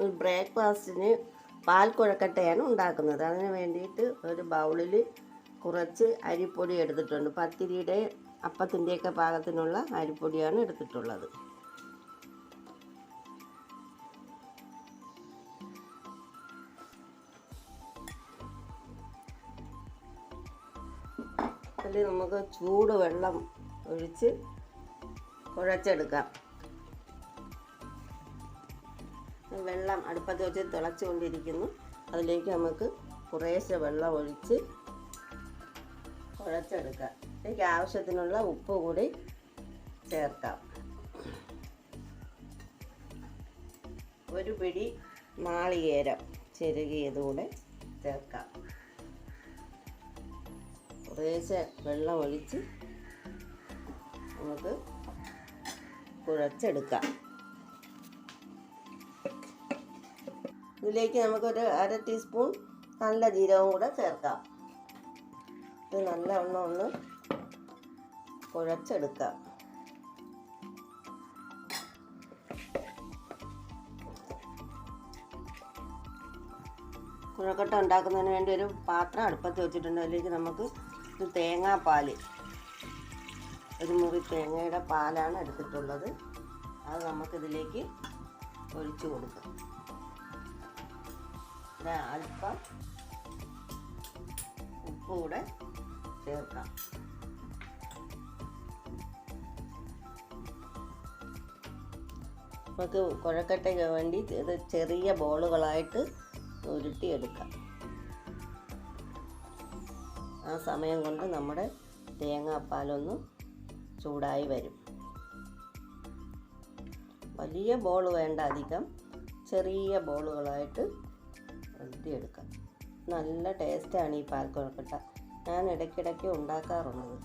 ഒരു ബ്രേക്ക്ഫാസ്റ്റിന് പാൽ കുഴക്കട്ടയാണ് ഉണ്ടാക്കുന്നത്. അതിന് വേണ്ടിയിട്ട് ഒരു ബൗളിൽ കുറച്ച് അരിപ്പൊടി എടുത്തിട്ടുണ്ട്. പത്തിരിയുടെ അപ്പത്തിൻ്റെയൊക്കെ പാകത്തിനുള്ള അരിപ്പൊടിയാണ് എടുത്തിട്ടുള്ളത്. അതിൽ നമുക്ക് ചൂട് വെള്ളം ഒഴിച്ച് കുഴച്ചെടുക്കാം. വെള്ളം അടുപ്പത്ത് വെച്ച് തിളച്ചുകൊണ്ടിരിക്കുന്നു. അതിലേക്ക് നമുക്ക് കുറേശ്ശെ വെള്ളം ഒഴിച്ച് കുഴച്ചെടുക്കാം. ഇതിലേക്ക് ആവശ്യത്തിനുള്ള ഉപ്പ് കൂടി ചേർക്കാം. ഒരു പിടി നാളികേരം ചിരകിയതുകൂടെ ചേർക്കാം. കുറേശ്ശെ വെള്ളം ഒഴിച്ച് നമുക്ക് കുഴച്ചെടുക്കാം. ഇതിലേക്ക് നമുക്കൊരു 1/2 ടീസ്പൂൺ നല്ല ജീരകവും കൂടെ ചേർക്കാം. ഇത് നല്ലവണ്ണം ഒന്ന് കുഴച്ചെടുക്കാം. കുഴക്കട്ട ഉണ്ടാക്കുന്നതിന് വേണ്ടി ഒരു പാത്രം അടുപ്പത്ത് വെച്ചിട്ടുണ്ട്. അതിലേക്ക് നമുക്ക് ഒരു തേങ്ങാപ്പാൽ, ഒരു മുറി തേങ്ങയുടെ പാലാണ് എടുത്തിട്ടുള്ളത്. അത് നമുക്കിതിലേക്ക് ഒഴിച്ചു കൊടുക്കാം. അല്പം ഉപ്പ് കൂടെ ചേർക്കാം. നമുക്ക് കുഴക്കട്ടയ്ക്ക് വേണ്ടി ഇത് ചെറിയ ബോളുകളായിട്ട് ഉരുട്ടിയെടുക്കാം. ആ സമയം കൊണ്ട് നമ്മുടെ തേങ്ങാപ്പാലൊന്ന് ചൂടായി വരും. വലിയ ബോൾ വേണ്ട, അധികം ചെറിയ ബോളുകളായിട്ട് ഉരുട്ടിയെടുക്കാം. നല്ല ടേസ്റ്റാണ് ഈ പാൽ കുഴക്കട്ട. ഞാൻ ഇടയ്ക്കിടയ്ക്ക് ഉണ്ടാക്കാറുള്ളത്.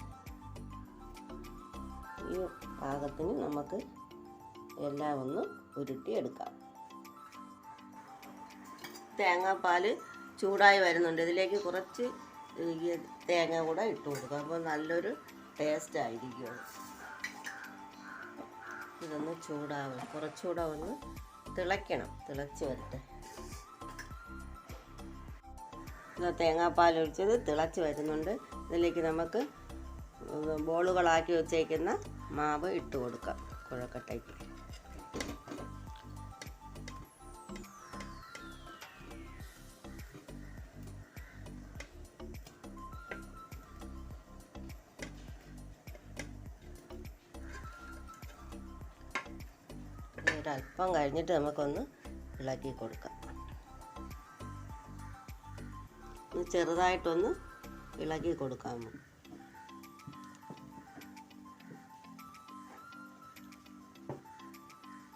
ഈ പാകത്തിന് നമുക്ക് എല്ലാം ഒന്ന് ഉരുട്ടിയെടുക്കാം. തേങ്ങാപ്പാൽ ചൂടായി വരുന്നുണ്ട്. ഇതിലേക്ക് കുറച്ച് തേങ്ങ കൂടെ ഇട്ട് കൊടുക്കുക. അപ്പോൾ നല്ലൊരു ടേസ്റ്റ് ആയിരിക്കും. ഇതൊന്ന് ചൂടാവും, കുറച്ചുകൂടെ ഒന്ന് തിളയ്ക്കണം. തിളച്ച് വരട്ടെ. തേങ്ങാപ്പാൽ ഒഴിച്ചത് തിളച്ച് വരുന്നുണ്ട്. ഇതിലേക്ക് നമുക്ക് ബോളുകളാക്കി വെച്ചേക്കുന്ന മാവ് ഇട്ട് കൊടുക്കാം കുഴക്കട്ടയ്ക്ക്. ഒരല്പം കഴിഞ്ഞിട്ട് നമുക്കൊന്ന് ഇളക്കി കൊടുക്കാം. ചെറുതായിട്ടൊന്ന് ഇളക്കി കൊടുക്കാമോ.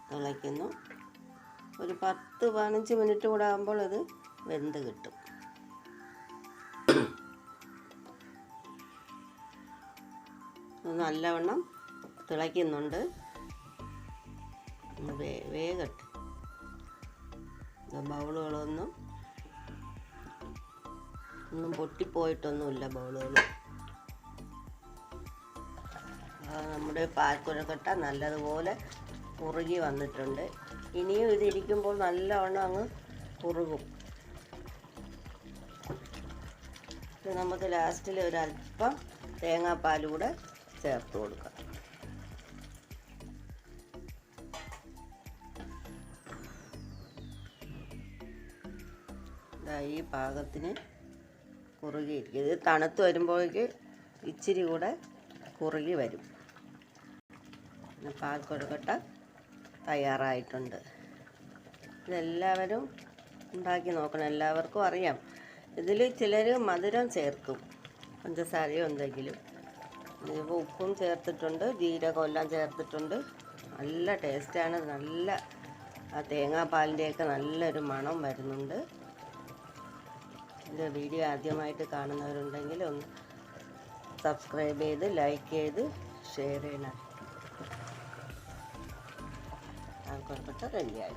തിളയ്ക്കുന്നു. ഒരു 10-15 മിനിറ്റ് കൂടെ ആകുമ്പോൾ ഇത് വെന്ത് കിട്ടും. നല്ലവണ്ണം തിളയ്ക്കുന്നുണ്ട്. വേഗട്ടെ. ബൗളുകളൊന്നും പൊട്ടിപ്പോയിട്ടൊന്നുമില്ല ബൗളുകൾ. നമ്മുടെ പാൽക്കുഴക്കട്ട നല്ലതുപോലെ കുറുകി വന്നിട്ടുണ്ട്. ഇനിയും ഇതിരിക്കുമ്പോൾ നല്ലവണ്ണം അങ്ങ് കുറുകും. ഇത് നമുക്ക് ലാസ്റ്റിൽ ഒരല്പം തേങ്ങാപ്പാൽ കൂടെ ചേർത്ത് കൊടുക്കാം. ഈ പാകത്തിന് കുറുകിയിരിക്കും. ഇത് തണുത്ത് വരുമ്പോഴേക്ക് ഇച്ചിരി കൂടെ കുറുകി വരും. പാൽ കുഴക്കട്ട തയ്യാറായിട്ടുണ്ട്. ഇതെല്ലാവരും ഉണ്ടാക്കി നോക്കണം. എല്ലാവർക്കും അറിയാം. ഇതിൽ ചിലർ മധുരം ചേർക്കും, പഞ്ചസാരയോ എന്തെങ്കിലും. ഇപ്പോൾ ഉപ്പും ചേർത്തിട്ടുണ്ട്, ജീരകം എല്ലാം ചേർത്തിട്ടുണ്ട്. നല്ല ടേസ്റ്റാണ്. നല്ല ആ തേങ്ങാപ്പാലിൻ്റെയൊക്കെ നല്ലൊരു മണം വരുന്നുണ്ട്. എൻ്റെ വീഡിയോ ആദ്യമായിട്ട് കാണുന്നവരുണ്ടെങ്കിൽ ഒന്ന് സബ്സ്ക്രൈബ് ചെയ്ത് ലൈക്ക് ചെയ്ത് ഷെയർ ചെയ്യണം. കുഴപ്പമില്ല, റെഡിയായി.